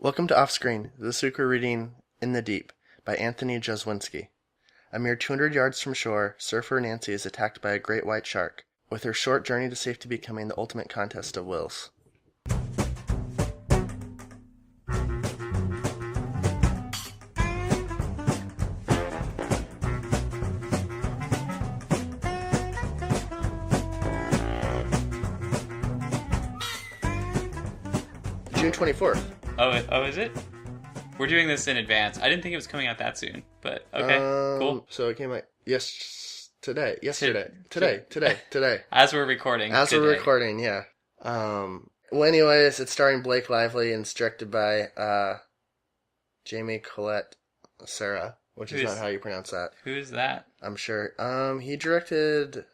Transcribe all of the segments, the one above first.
Welcome to Offscreen. This week we're reading In the Deep by Anthony Jaswinski. A mere 200 yards from shore, surfer Nancy is attacked by a great white shark, with her short journey to safety becoming the ultimate contest of wills. June 24th. Oh, is it? We're doing this in advance. I didn't think it was coming out that soon, but okay, cool. So it came out today. As we're recording. Yeah. Well, anyways, it's starring Blake Lively and it's directed by Jaume Collet-Serra, which is not how you pronounce that. Who is that? I'm sure. He directed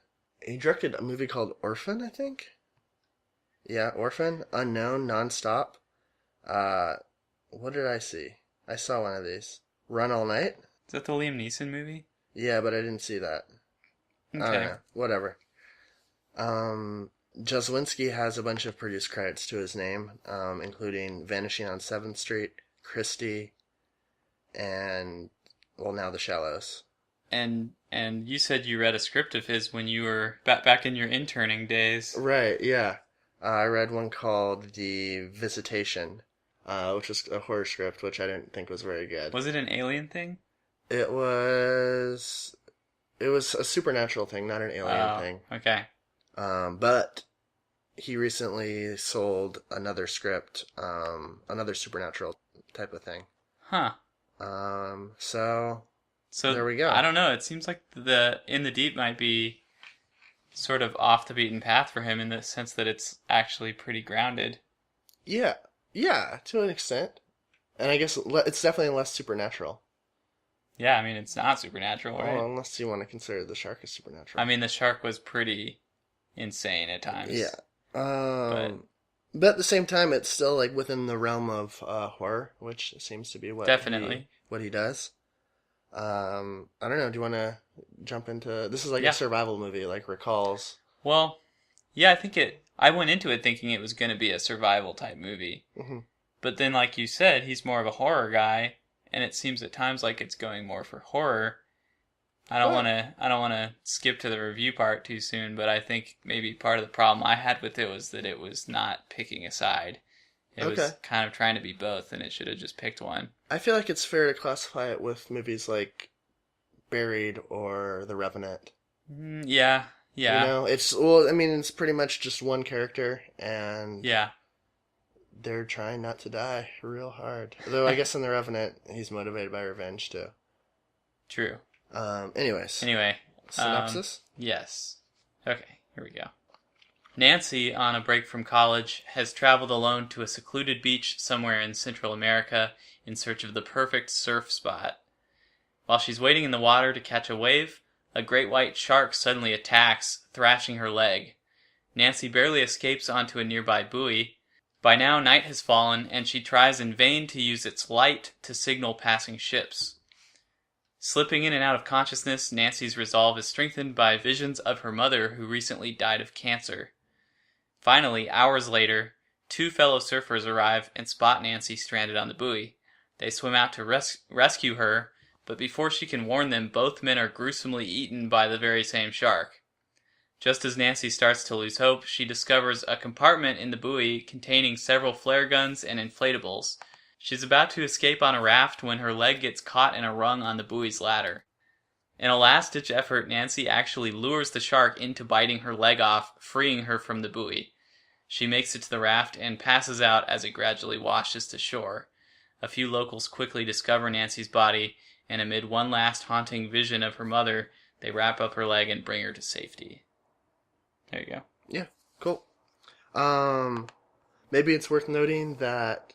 a movie called Orphan, I think. Yeah, Orphan, Unknown, Nonstop. What did I see? I saw one of these. Run All Night? Is that the Liam Neeson movie? Yeah, but I didn't see that. Okay. I don't know. Whatever. Jaswinski has a bunch of produced credits to his name, including Vanishing on 7th Street, Christie, and, well, now The Shallows. And you said you read a script of his when you were back in your interning days. Right, yeah. I read one called The Visitation, which was a horror script, which I didn't think was very good. Was it an alien thing? It was a supernatural thing, not an alien thing. Okay. But he recently sold another script, another supernatural type of thing. Huh. So there we go. I don't know. It seems like the In the Deep might be sort of off the beaten path for him in the sense that it's actually pretty grounded. Yeah, to an extent. And I guess it's definitely less supernatural. Yeah, I mean, it's not supernatural, right? Well, unless you want to consider the shark as supernatural. I mean, the shark was pretty insane at times. Yeah. But at the same time, it's still like within the realm of horror, which seems to be what he does. I don't know. Do you want to jump into... This is like a survival movie, like Recalls. Well, yeah, I went into it thinking it was going to be a survival type movie. Mm-hmm. But then, like you said, he's more of a horror guy, and it seems at times like it's going more for horror. I don't want to skip to the review part too soon, but I think maybe part of the problem I had with it was that it was not picking a side. It was kind of trying to be both, and it should have just picked one. I feel like it's fair to classify it with movies like Buried or The Revenant. Yeah. You know, it's pretty much just one character, and they're trying not to die real hard. Though I guess in The Revenant, he's motivated by revenge too. True. Anyway. Synopsis? Yes. Okay, here we go. Nancy, on a break from college, has traveled alone to a secluded beach somewhere in Central America in search of the perfect surf spot. While she's waiting in the water to catch a wave, a great white shark suddenly attacks, thrashing her leg. Nancy barely escapes onto a nearby buoy. By now, night has fallen, and she tries in vain to use its light to signal passing ships. Slipping in and out of consciousness, Nancy's resolve is strengthened by visions of her mother who recently died of cancer. Finally, hours later, two fellow surfers arrive and spot Nancy stranded on the buoy. They swim out to rescue her, but before she can warn them, both men are gruesomely eaten by the very same shark. Just as Nancy starts to lose hope, she discovers a compartment in the buoy containing several flare guns and inflatables. She's about to escape on a raft when her leg gets caught in a rung on the buoy's ladder. In a last-ditch effort, Nancy actually lures the shark into biting her leg off, freeing her from the buoy. She makes it to the raft and passes out as it gradually washes to shore. A few locals quickly discover Nancy's body, and amid one last haunting vision of her mother, they wrap up her leg and bring her to safety. There you go. Yeah, cool. Maybe it's worth noting that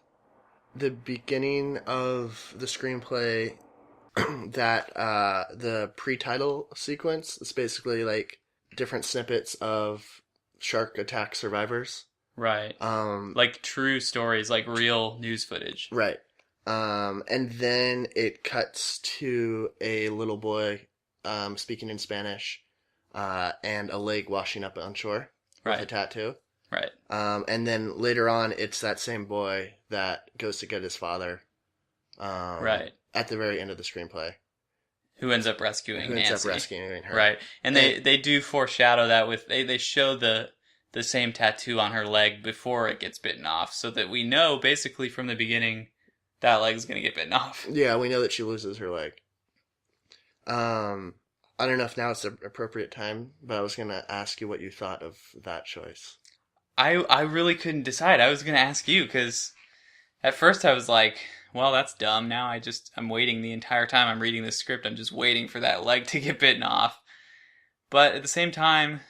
the beginning of the screenplay, that the pre-title sequence is basically like different snippets of shark attack survivors. Right. Like true stories, like real news footage. Right. And then it cuts to a little boy speaking in Spanish and a leg washing up on shore with a tattoo. Right. And then later on, it's that same boy that goes to get his father. Right. At the very end of the screenplay. Who ends up rescuing Nancy. Who ends up rescuing her. Right. And they do foreshadow that with, they show the same tattoo on her leg before it gets bitten off, so that we know basically from the beginning that leg's going to get bitten off. Yeah, we know that she loses her leg. I don't know if now it's the appropriate time, but I was going to ask you what you thought of that choice. I really couldn't decide. I was going to ask you, because at first I was like, well, that's dumb. Now I'm waiting the entire time I'm reading this script. I'm just waiting for that leg to get bitten off. But at the same time,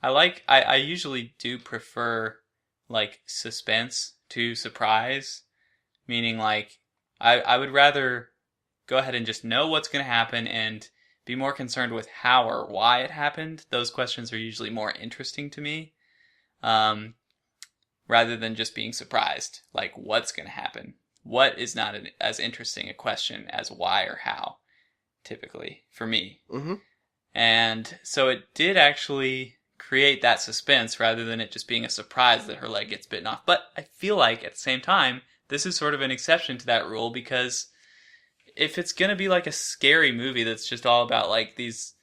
I usually do prefer, like, suspense to surprise. Meaning, like, I would rather go ahead and just know what's going to happen and be more concerned with how or why it happened. Those questions are usually more interesting to me, rather than just being surprised. Like, what's going to happen? What is not as interesting a question as why or how, typically, for me. Mm-hmm. And so it did actually create that suspense rather than it just being a surprise that her leg gets bitten off. But I feel like, at the same time, this is sort of an exception to that rule, because if it's going to be like a scary movie that's just all about like these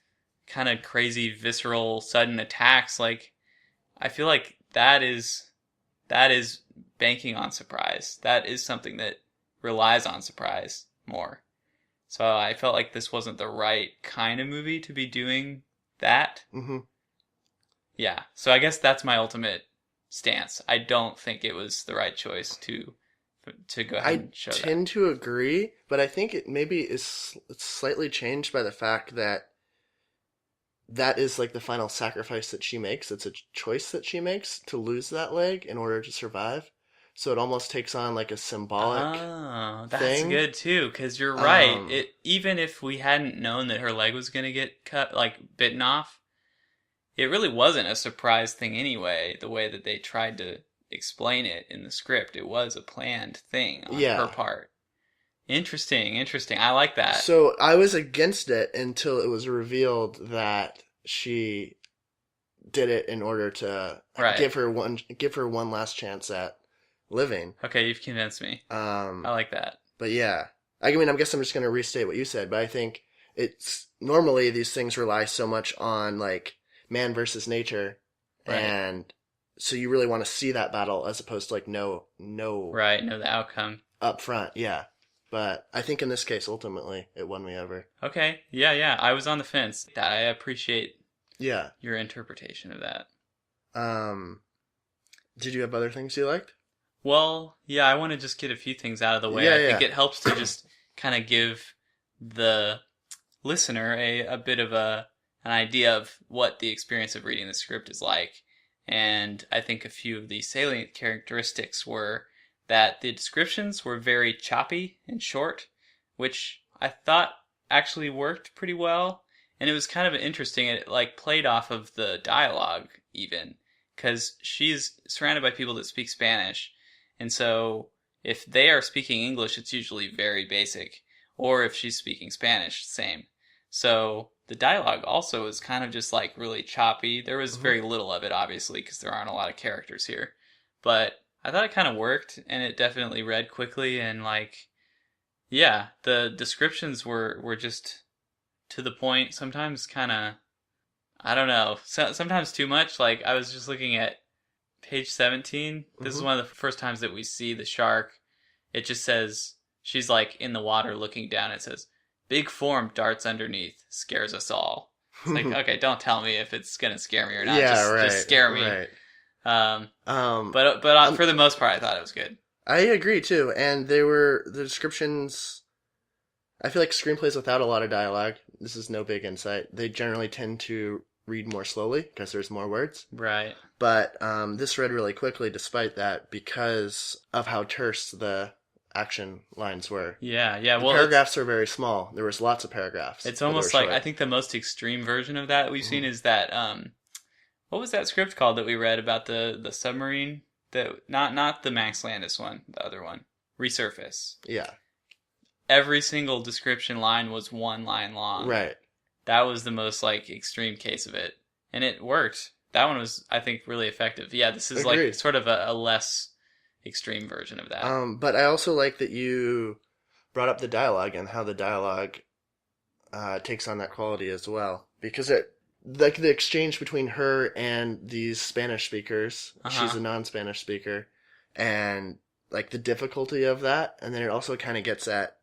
kind of crazy, visceral, sudden attacks, like, I feel like that is banking on surprise. That is something that relies on surprise more. So I felt like this wasn't the right kind of movie to be doing that. Mm-hmm. Yeah, so I guess that's my ultimate stance. I don't think it was the right choice to go ahead and show that. I tend to agree, but I think it maybe is slightly changed by the fact that is like the final sacrifice that she makes. It's a choice that she makes to lose that leg in order to survive. So it almost takes on like a symbolic that's thing. Good too, because you're right. Even if we hadn't known that her leg was going to get cut, like bitten off, it really wasn't a surprise thing anyway, the way that they tried to explain it in the script. It was a planned thing on her part. Interesting. I like that. So I was against it until it was revealed that she did it in order to give her one last chance at living. Okay, you've convinced me. I like that. But yeah, I mean, I guess I'm just going to restate what you said, but I think it's normally these things rely so much on like man versus nature, and so you really want to see that battle as opposed to like know the outcome up front. Yeah, but I think in this case, ultimately, it won me over. Okay, yeah, I was on the fence. I appreciate your interpretation of that. Did you have other things you liked? Well, yeah, I want to just get a few things out of the way. I think it helps to just kind of give the listener a bit of an idea of what the experience of reading the script is like. And I think a few of the salient characteristics were that the descriptions were very choppy and short, which I thought actually worked pretty well. And it was kind of interesting. It like played off of the dialogue even, because she's surrounded by people that speak Spanish. And so if they are speaking English, it's usually very basic. Or if she's speaking Spanish, same. So the dialogue also is kind of just like really choppy. There was very little of it, obviously, because there aren't a lot of characters here. But I thought it kind of worked, and it definitely read quickly. And like, yeah, the descriptions were just to the point. Sometimes kind of, I don't know, sometimes too much. Like, I was just looking at page 17. This is one of the first times that we see the shark. It just says, she's like in the water looking down. It says, "Big form darts underneath, scares us all." It's like, okay, don't tell me if it's going to scare me or not. Just scare me. Right. But for the most part, I thought it was good. I agree too. And the descriptions, I feel like screenplays without a lot of dialogue, this is no big insight, they generally tend to read more slowly because there's more words. Right. But this read really quickly despite that, because of how terse the action lines were. Yeah. Well, paragraphs are very small. There was lots of paragraphs. It's almost like, I think the most extreme version of that we've seen is that, what was that script called that we read about the submarine? Not the Max Landis one, the other one. Resurface. Yeah. Every single description line was one line long. Right. That was the most like extreme case of it. And it worked. That one was, I think, really effective. Yeah, this is like sort of a less extreme version of that. But I also like that you brought up the dialogue and how the dialogue takes on that quality as well, because it like the exchange between her and these Spanish speakers. She's a non-Spanish speaker, and like the difficulty of that, and then it also kind of gets at.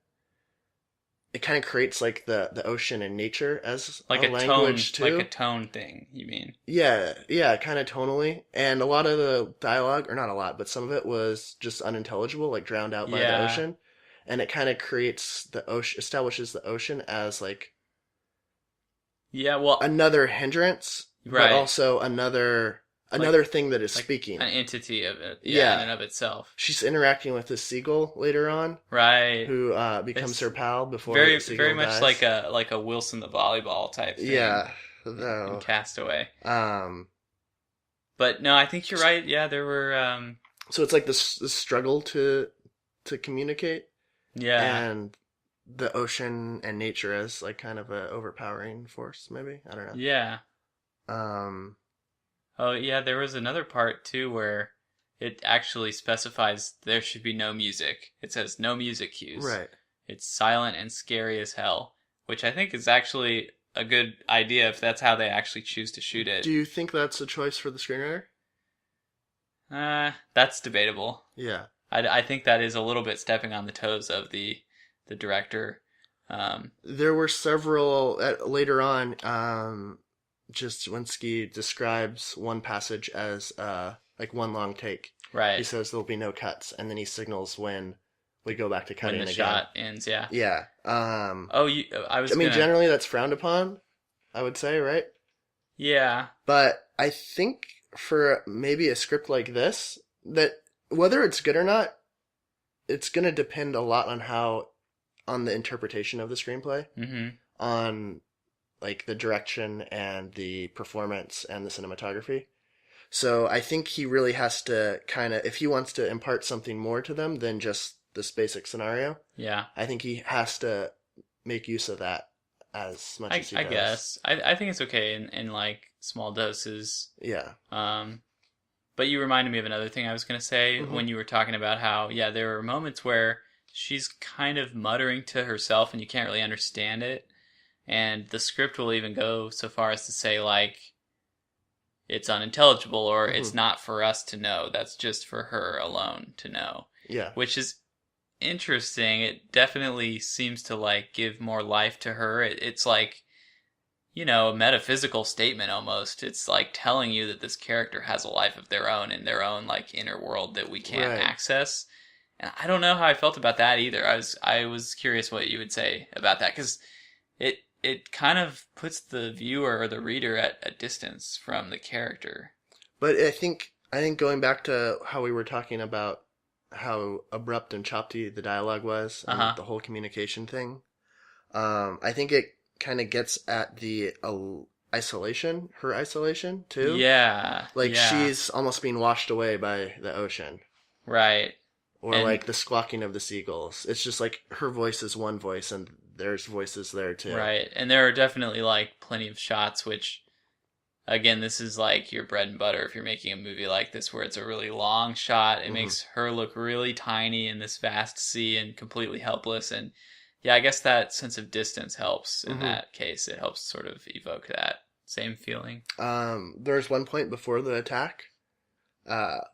It kind of creates like the ocean and nature as like a language tone, too. like a tone thing. You mean? Yeah, kind of tonally, and a lot of the dialogue, or not a lot, but some of it was just unintelligible, like drowned out by the ocean, and it kind of creates the ocean, establishes the ocean as like another hindrance, but also another thing that is like speaking. An entity of it, in and of itself. She's interacting with the seagull later on, right? Who becomes her pal before very the seagull very much dies. like a Wilson the volleyball type thing. Yeah, in Castaway. But no, I think you're right. Yeah, there were. So it's like this struggle to communicate. Yeah, and the ocean and nature as like kind of a overpowering force. Maybe I don't know. Yeah. Oh, yeah, there was another part, too, where it actually specifies there should be no music. It says no music cues. Right. It's silent and scary as hell, which I think is actually a good idea if that's how they actually choose to shoot it. Do you think that's a choice for the screenwriter? That's debatable. Yeah. I think that is a little bit stepping on the toes of the director. There were several, later on, Jaswinski describes one passage as like one long take. Right. He says there'll be no cuts, and then he signals when we go back to cutting when the again. shot ends. Yeah. Yeah. I mean, generally that's frowned upon, I would say, right? Yeah. But I think for maybe a script like this, that whether it's good or not, it's going to depend a lot on the interpretation of the screenplay, on like the direction and the performance and the cinematography. So I think he really has to kind of, if he wants to impart something more to them than just this basic scenario, I think he has to make use of that as much as he does. I guess. I think it's okay in like small doses. Yeah. But you reminded me of another thing I was going to say when you were talking about how, there were moments where she's kind of muttering to herself and you can't really understand it. And the script will even go so far as to say, like, it's unintelligible or it's not for us to know. That's just for her alone to know. Yeah. Which is interesting. It definitely seems to, like, give more life to her. It's like, a metaphysical statement almost. It's like telling you that this character has a life of their own in their own, like, inner world that we can't access. And I don't know how I felt about that either. I was curious what you would say about that, because it kind of puts the viewer or the reader at a distance from the character. But I think going back to how we were talking about how abrupt and choppy the dialogue was, and the whole communication thing, I think it kind of gets at the her isolation too. Yeah. Like she's almost being washed away by the ocean. Right. Or like the squawking of the seagulls. It's just like her voice is one voice and there's voices there too. Right. And there are definitely like plenty of shots which, again, this is like your bread and butter if you're making a movie like this where it's a really long shot. It makes her look really tiny in this vast sea and completely helpless. And I guess that sense of distance helps in that case. It helps sort of evoke that same feeling. There's one point before the attack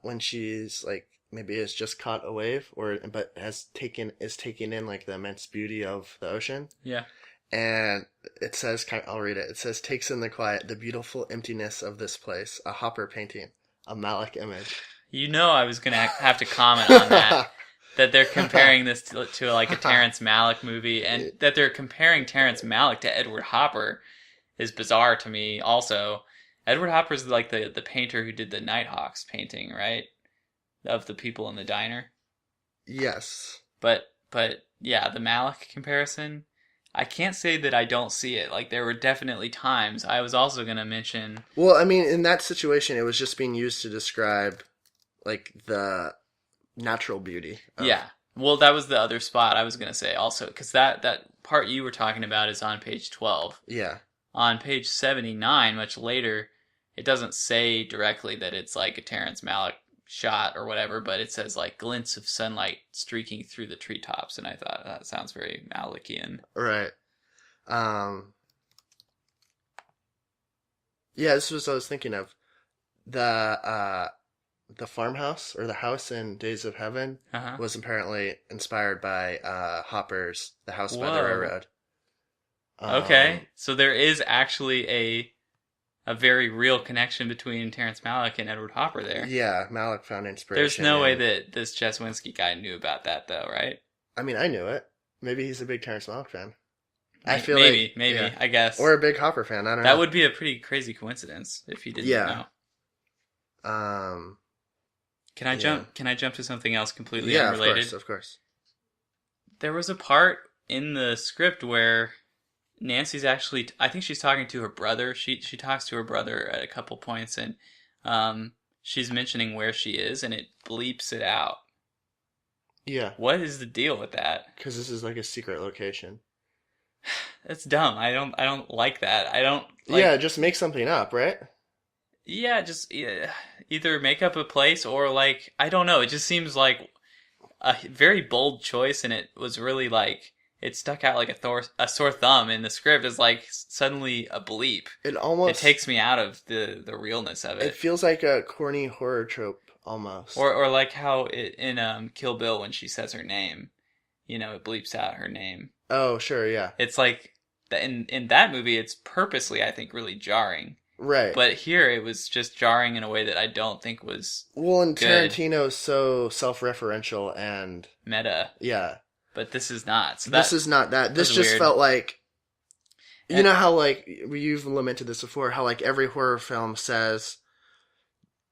when she's like, maybe has just caught a wave, but is taking in like the immense beauty of the ocean. Yeah. And it says, I'll read it. It says, takes in the quiet, the beautiful emptiness of this place, a Hopper painting, a Malick image. I was going to have to comment on that. That they're comparing this to like a Terrence Malick movie, and that they're comparing Terrence Malick to Edward Hopper is bizarre to me also. Edward Hopper's like the painter who did the Nighthawks painting, right? Of the people in the diner. Yes. But yeah, the Malick comparison, I can't say that I don't see it. Like, there were definitely times. I was also going to mention... Well, I mean, in that situation, it was just being used to describe, like, the natural beauty. Yeah. Well, that was the other spot I was going to say also, because that part you were talking about is on page 12. Yeah. On page 79, much later, it doesn't say directly that it's like a Terrence Malick shot or whatever, but it says like glints of sunlight streaking through the treetops, and I thought that sounds very Malikian. Right. Yeah, this was what I was thinking of. The farmhouse or the house in Days of Heaven was apparently inspired by Hopper's The House by the Railroad. Okay, so there is actually a very real connection between Terrence Malick and Edward Hopper there. Yeah, Malick found inspiration. There's no way that this Jaswinski guy knew about that, though, right? I mean, I knew it. Maybe he's a big Terrence Malick fan. I feel maybe, yeah. I guess. Or a big Hopper fan, I don't know. That would be a pretty crazy coincidence if he didn't know. Can I jump to something else completely unrelated? Yeah, of course. There was a part in the script where Nancy's actually, I think she's talking to her brother. She talks to her brother at a couple points, and she's mentioning where she is, and it bleeps it out. Yeah. What is the deal with that? Because this is like a secret location. That's dumb. I don't like that. I don't like... Yeah, just make something up, right? Yeah, just either make up a place or like, I don't know. It just seems like a very bold choice, and it was really like, it stuck out like a sore thumb in the script. Is like suddenly a bleep. It takes me out of the realness of it. It feels like a corny horror trope almost. Or like how in Kill Bill when she says her name, it bleeps out her name. Oh, sure, yeah. It's like in that movie, it's purposely, I think, really jarring. Right. But here it was just jarring in a way that I don't think was and good. Tarantino's so self-referential and meta. Yeah. But this is not. So this is not that. This just felt like, you know how like you've lamented this before, how like every horror film says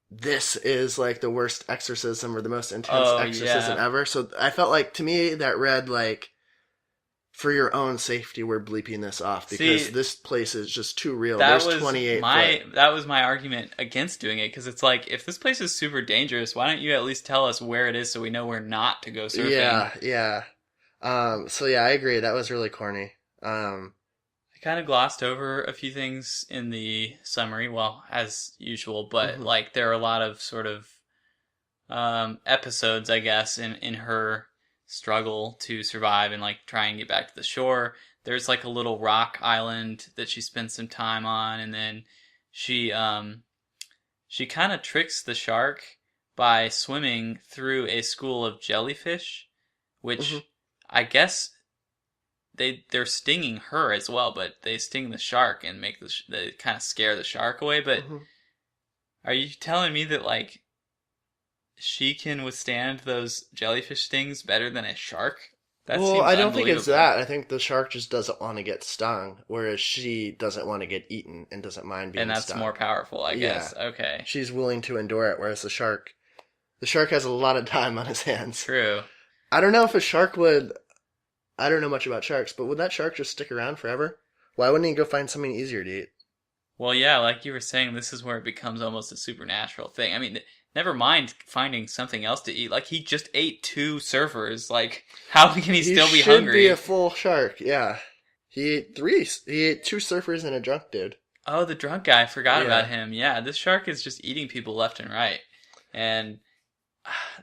this is like the worst exorcism or the most intense exorcism ever. So I felt like, to me, that read like, for your own safety, we're bleeping this off because this place is just too real. There's 28 foot. That was my argument against doing it, because it's like, if this place is super dangerous, why don't you at least tell us where it is so we know where not to go surfing? Yeah. So yeah, I agree. That was really corny. I kind of glossed over a few things in the summary, well, as usual, but like there are a lot of sort of episodes, I guess, in her struggle to survive and like try and get back to the shore. There's like a little rock island that she spends some time on, and then she kind of tricks the shark by swimming through a school of jellyfish, which I guess they're stinging her as well, but they sting the shark and they kind of scare the shark away. But are you telling me that like she can withstand those jellyfish stings better than a shark? Well, I don't think it's that. I think the shark just doesn't want to get stung, whereas she doesn't want to get eaten and doesn't mind being stung. And that's more powerful, I guess. Okay. She's willing to endure it, whereas the shark has a lot of time on his hands. True. I don't know if a shark would... I don't know much about sharks, but would that shark just stick around forever? Why wouldn't he go find something easier to eat? Well, yeah, like you were saying, this is where it becomes almost a supernatural thing. I mean, never mind finding something else to eat. Like, he just ate 2 surfers. Like, how can he still be hungry? He should be a full shark, yeah. He ate 3. He ate 2 surfers and a drunk dude. Oh, the drunk guy. I forgot about him. Yeah, this shark is just eating people left and right. And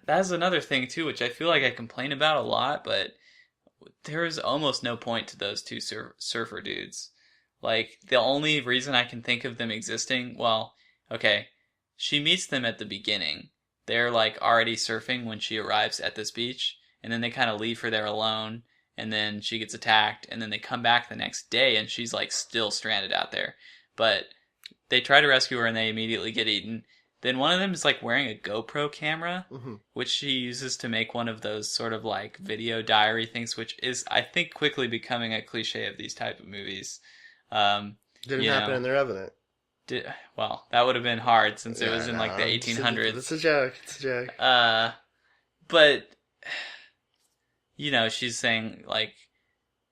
that's another thing, too, which I feel like I complain about a lot, but there is almost no point to those 2 surfer dudes. Like, the only reason I can think of them existing, well, okay, she meets them at the beginning. They're, like, already surfing when she arrives at this beach, and then they kind of leave her there alone, and then she gets attacked, and then they come back the next day, and she's, like, still stranded out there. But they try to rescue her, and they immediately get eaten. Then one of them is, like, wearing a GoPro camera, which she uses to make one of those sort of, like, video diary things, which is, I think, quickly becoming a cliche of these type of movies. Didn't happen in The Revenant. Well, that would have been hard since it was in, like, the 1800s. It's a joke. It's a joke. But, she's saying, like,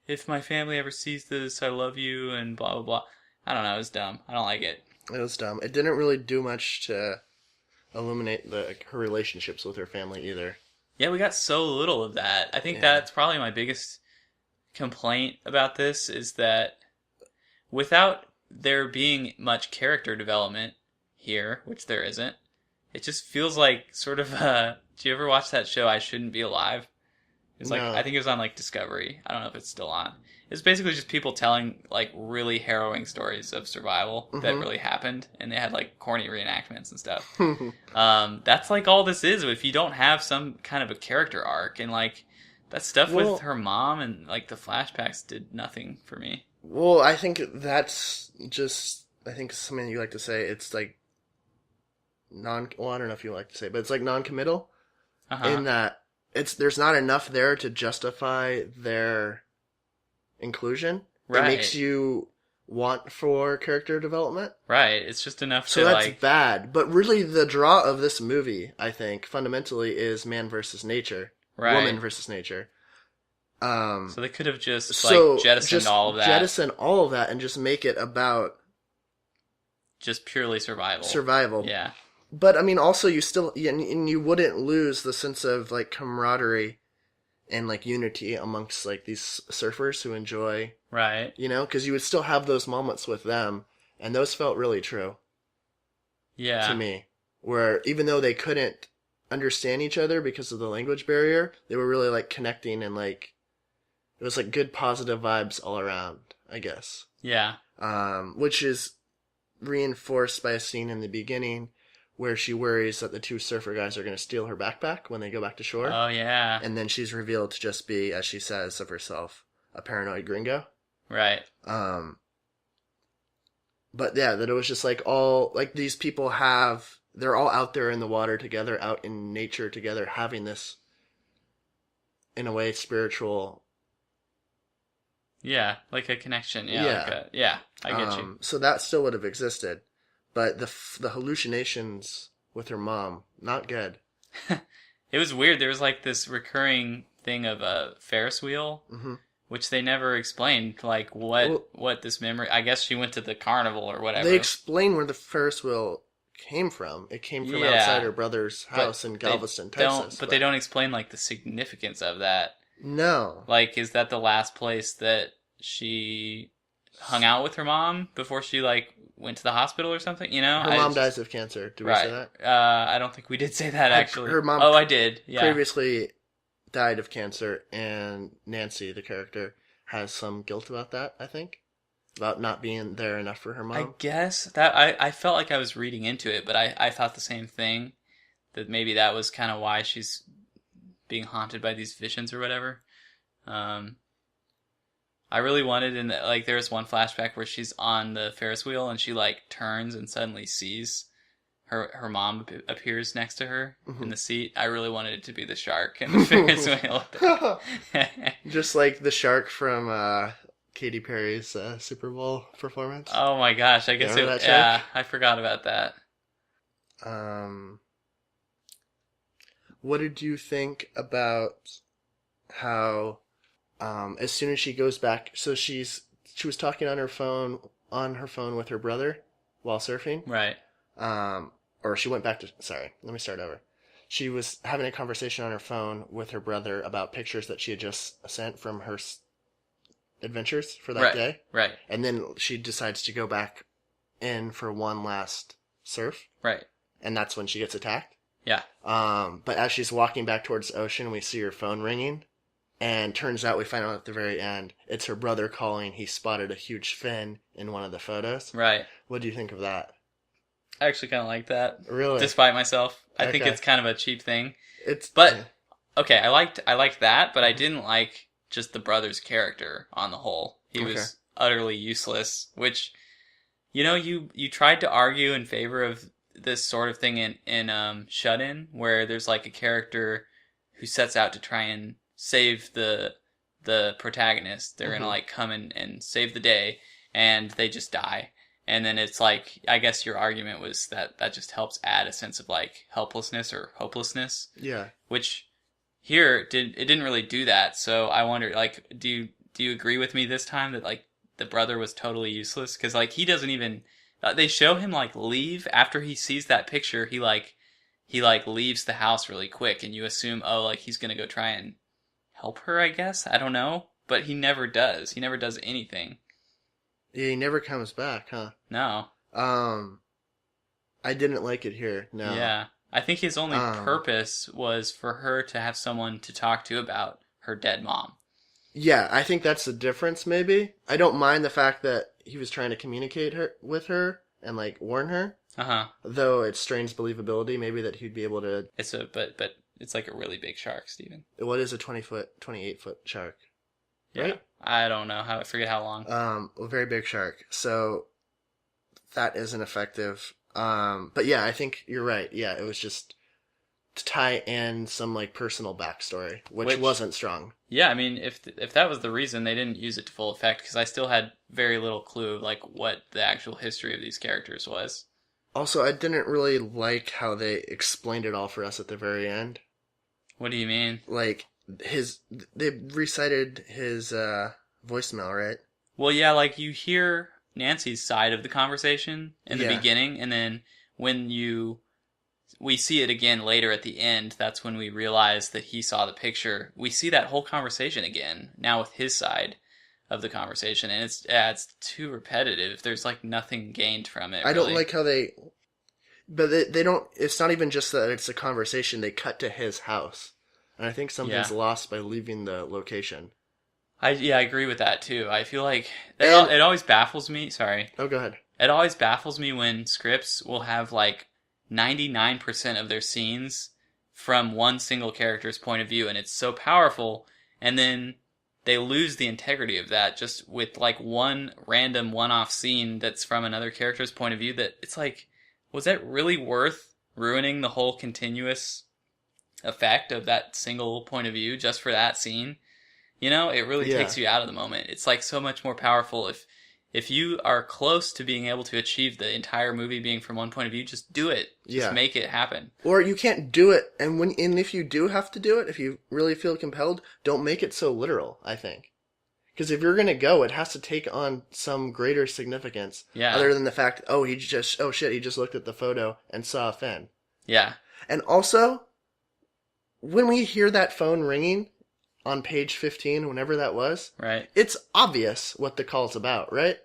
if my family ever sees this, I love you, and blah, blah, blah. I don't know. It was dumb. I don't like it. It was dumb. It didn't really do much to illuminate her relationships with her family either. Yeah, we got so little of that. I think that's probably my biggest complaint about this, is that without there being much character development here, which there isn't, it just feels like sort of do you ever watch that show I Shouldn't Be Alive? It's like, No. I think it was on like Discovery. I don't know if it's still on. It's basically just people telling like really harrowing stories of survival that really happened, and they had like corny reenactments and stuff. That's like all this is. If you don't have some kind of a character arc, and like that stuff with her mom and like the flashbacks did nothing for me. Well, I think that's just, I think something you like to say. It's like well, I don't know if you like to say, but it's like non-committal in that there's not enough there to justify their inclusion. Right. It makes you want for character development. Right. It's just enough so to that's like... bad. But really the draw of this movie, I think, fundamentally is man versus nature. Right. Woman versus nature. So they could have just jettisoned all of that. Jettison all of that and just make it about just purely survival. Survival. Yeah. But I mean, also and you wouldn't lose the sense of like camaraderie and like unity amongst like these surfers who enjoy, right? You know, because you would still have those moments with them, and those felt really true. Yeah. To me, where even though they couldn't understand each other because of the language barrier, they were really like connecting and like it was like good positive vibes all around, I guess. Yeah. Which is reinforced by a scene in the beginning where she worries that the two surfer guys are going to steal her backpack when they go back to shore. Oh, yeah. And then she's revealed to just be, as she says of herself, a paranoid gringo. Right. But yeah, that it was just like all, like these people they're all out there in the water together, out in nature together, having this, in a way, spiritual... Yeah, like a connection. Yeah, I get you. So that still would have existed. But the hallucinations with her mom, not good. It was weird. There was like this recurring thing of a Ferris wheel, which they never explained. Like what this memory... I guess she went to the carnival or whatever. They explain where the Ferris wheel came from. It came from outside her brother's house in Galveston, Texas. But they don't explain like the significance of that. No. Like, is that the last place that she hung out with her mom before she like went to the hospital or something? You know, her mom dies of cancer. Did we say that? I don't think we did say that actually. Her mom. Oh, I did. Yeah. Previously died of cancer, and Nancy, the character, has some guilt about that. I think about not being there enough for her mom. I guess that I felt like I was reading into it, but I thought the same thing, that maybe that was kind of why she's being haunted by these visions or whatever. I really wanted like there's one flashback where she's on the Ferris wheel and she like turns and suddenly sees her mom appears next to her in the seat. I really wanted it to be the shark in the Ferris wheel. Just like the shark from Katy Perry's Super Bowl performance. Oh my gosh, I guess I forgot about that. What did you think about how as soon as she goes back, so she was talking on her phone with her brother while surfing, right? Or she went back to, sorry, let me start over. She was having a conversation on her phone with her brother about pictures that she had just sent from her adventures for that day, right? And then she decides to go back in for one last surf, right? And that's when she gets attacked. Yeah. But as she's walking back towards the ocean, we see her phone ringing. And turns out we find out at the very end, it's her brother calling. He spotted a huge fin in one of the photos. Right. What do you think of that? I actually kind of like that. Really? Despite myself. I think it's kind of a cheap thing. Okay, I liked that, but I didn't like just the brother's character on the whole. He was utterly useless, which, you know, you tried to argue in favor of this sort of thing in Shut In, where there's like a character who sets out to try and save the protagonist. They're gonna like come and save the day, and they just die. And then it's like, I guess your argument was that just helps add a sense of like helplessness or hopelessness. Yeah. Which here it didn't really do that. So I wonder, like, do you agree with me this time that like the brother was totally useless? Because like he doesn't even they show him like leave after he sees that picture. He leaves the house really quick, and you assume, oh, like he's gonna go try and help her, I guess. I don't know. But he never does. He never does anything. Yeah, he never comes back, huh? No. I didn't like it here, no. Yeah. I think his only Um, purpose was for her to have someone to talk to about her dead mom. Yeah, I think that's the difference, maybe. I don't mind the fact that he was trying to communicate with her and, like, warn her. Uh-huh. Though it strains believability, maybe, that he'd be able to... But it's like a really big shark, Steven. What is a 28-foot shark? Yeah. Right? I don't know. I forget how long. A very big shark. So that isn't effective. But yeah, I think you're right. Yeah, it was just to tie in some, like, personal backstory, which wasn't strong. Yeah, I mean, if that was the reason, they didn't use it to full effect, because I still had very little clue of, like, what the actual history of these characters was. Also, I didn't really like how they explained it all for us at the very end. What do you mean? Like, they recited his voicemail, right? Well, yeah, like, you hear Nancy's side of the conversation in the beginning, and then when we see it again later at the end, that's when we realize that he saw the picture. We see that whole conversation again, now with his side of the conversation, and it's too repetitive. There's, like, nothing gained from it, I really. don't like how they don't, it's not even just that it's a conversation, they cut to his house. And I think something's lost by leaving the location. I agree with that, too. I feel like it always baffles me. Sorry. Oh, go ahead. It always baffles me when scripts will have, like, 99% of their scenes from one single character's point of view, and it's so powerful, and then they lose the integrity of that just with, like, one random one-off scene that's from another character's point of view, that it's like, was that really worth ruining the whole continuous effect of that single point of view just for that scene? You know, it really takes you out of the moment. It's, like, so much more powerful if you are close to being able to achieve the entire movie being from one point of view, just do it. Just make it happen. Or you can't do it, and if you do have to do it, if you really feel compelled, don't make it so literal, I think. Because if you're going to go, it has to take on some greater significance. Yeah. Other than the fact, he just looked at the photo and saw a fin. Yeah. And also, when we hear that phone ringing on page 15, whenever that was, right, it's obvious what the call's about, right?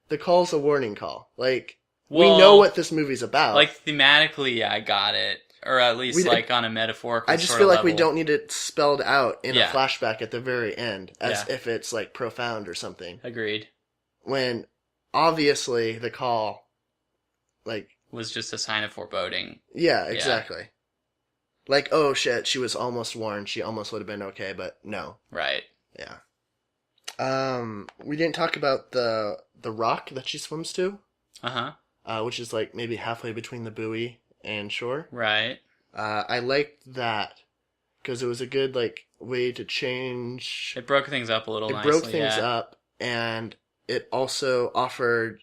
The call's a warning call. Like, we know what this movie's about. Like, thematically, I got it. Or at least, on a metaphorical I just feel like we don't need it spelled out in a flashback at the very end, as if it's, like, profound or something. Agreed. When, obviously, the call, like... was just a sign of foreboding. Yeah, exactly. Like, oh shit, she was almost warned, she almost would have been okay, but no. Right. Yeah. We didn't talk about the rock that she swims to. Uh-huh. Which is, like, maybe halfway between the buoy and shore. Right. I liked that because it was a good, like, way to change. It broke things up a little. It broke things up, and it also offered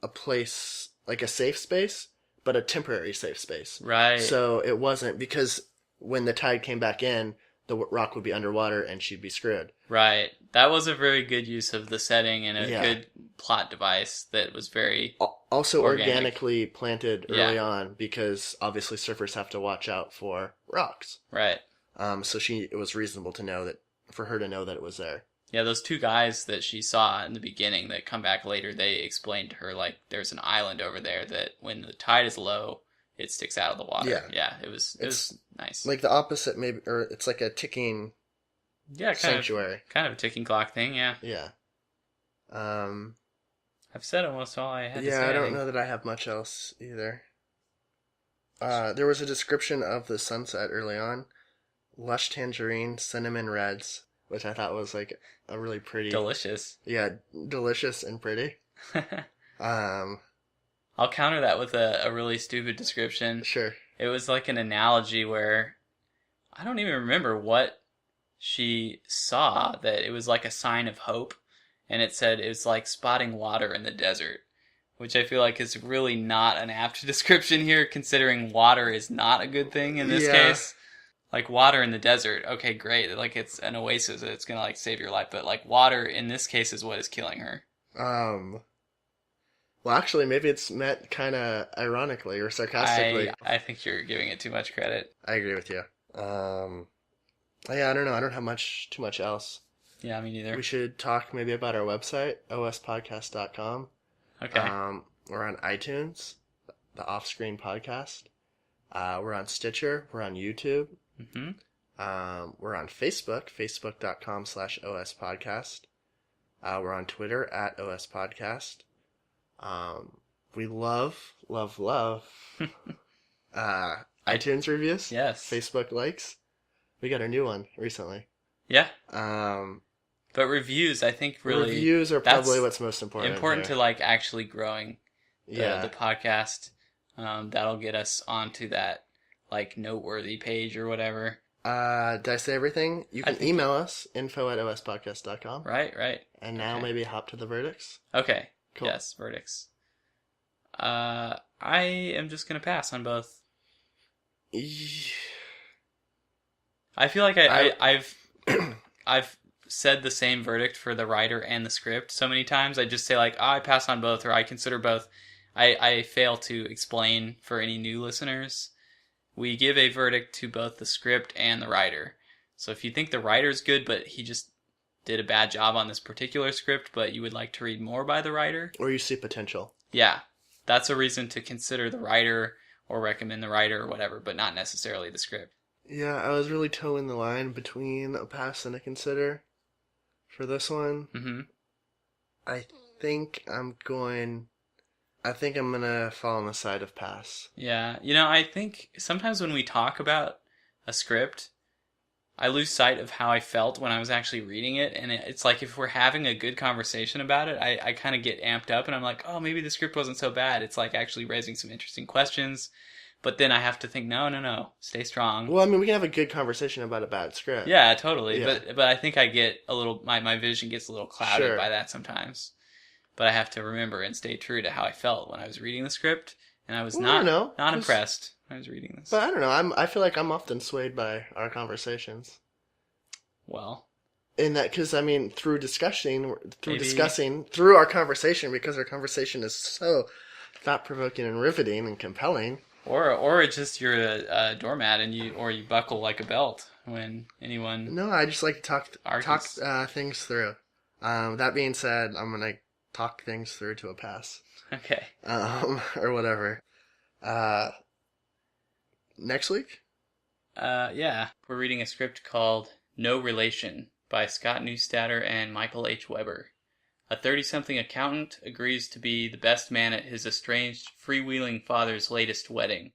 a place, like a safe space, but a temporary safe space. Right. So it wasn't, because when the tide came back in, the rock would be underwater and she'd be screwed. Right. That was a very good use of the setting and a good plot device that was very also organically planted early on, because obviously surfers have to watch out for rocks. Right. So it was reasonable for her to know that it was there. Yeah, those two guys that she saw in the beginning that come back later, they explained to her, like, there's an island over there that when the tide is low, it sticks out of the water. Yeah, it was nice. Like the opposite, maybe, or it's like a ticking sanctuary. Kind of a ticking clock thing, yeah. Yeah. I've said almost all I had to say. Yeah, I don't know that I have much else either. There was a description of the sunset early on. Lush tangerine, cinnamon reds, which I thought was, like, a really pretty... Delicious. Yeah, delicious and pretty. I'll counter that with a really stupid description. Sure. It was like an analogy where I don't even remember what she saw, that it was like a sign of hope, and it said it was like spotting water in the desert, which I feel like is really not an apt description here, considering water is not a good thing in this case. Like, water in the desert, okay, great, like, it's an oasis, it's gonna, like, save your life, but, like, water in this case is what is killing her. Well, actually, maybe it's meant kind of ironically or sarcastically. I think you're giving it too much credit. I agree with you. Yeah, I don't know. I don't have too much else. Yeah, me neither. We should talk maybe about our website, OSPodcast.com. Okay. We're on iTunes, the Off-Screen Podcast. We're on Stitcher. We're on YouTube. Mm-hmm. We're on Facebook, facebook.com/OSPodcast. We're on Twitter at OSPodcast. We love iTunes reviews. Yes. Facebook likes. We got our new one recently. Yeah. Um, But reviews, I think really... Reviews are probably what's most important. Important to like actually growing the podcast. That'll get us onto that like noteworthy page or whatever. Did I say everything? You can email us, info@ospodcast.com. Right. And now maybe hop to the verdicts. Okay. Cool. Yes, verdicts. I am just going to pass on both. I feel like I've said the same verdict for the writer and the script so many times. I just say like, I pass on both, or I consider both. I fail to explain for any new listeners. We give a verdict to both the script and the writer. So if you think the writer's good, but he just did a bad job on this particular script, but you would like to read more by the writer, or you see potential. Yeah, that's a reason to consider the writer or recommend the writer or whatever, but not necessarily the script. Yeah, I was really towing the line between a pass and a consider for this one. Mm-hmm. I think I'm going to fall on the side of pass. Yeah, I think sometimes when we talk about a script, I lose sight of how I felt when I was actually reading it, and it's like if we're having a good conversation about it, I kind of get amped up, and I'm like, oh, maybe the script wasn't so bad. It's like actually raising some interesting questions, but then I have to think, no, stay strong. Well, I mean, we can have a good conversation about a bad script. Yeah, totally, Yeah. But I think I get a little, my vision gets a little clouded by that sometimes. But I have to remember and stay true to how I felt when I was reading the script, and I was not impressed when I was reading this. But I don't know. I feel like I'm often swayed by our conversations. Well, in that, because I mean, through our conversation, because our conversation is so thought-provoking and riveting and compelling. Or it's just you're a doormat and you buckle like a belt when anyone. No, I just like to talk things through. That being said, I'm gonna talk things through to a pass. Okay. Or whatever. Next week? Yeah. We're reading a script called No Relation by Scott Neustadter and Michael H. Weber. A 30-something accountant agrees to be the best man at his estranged, freewheeling father's latest wedding.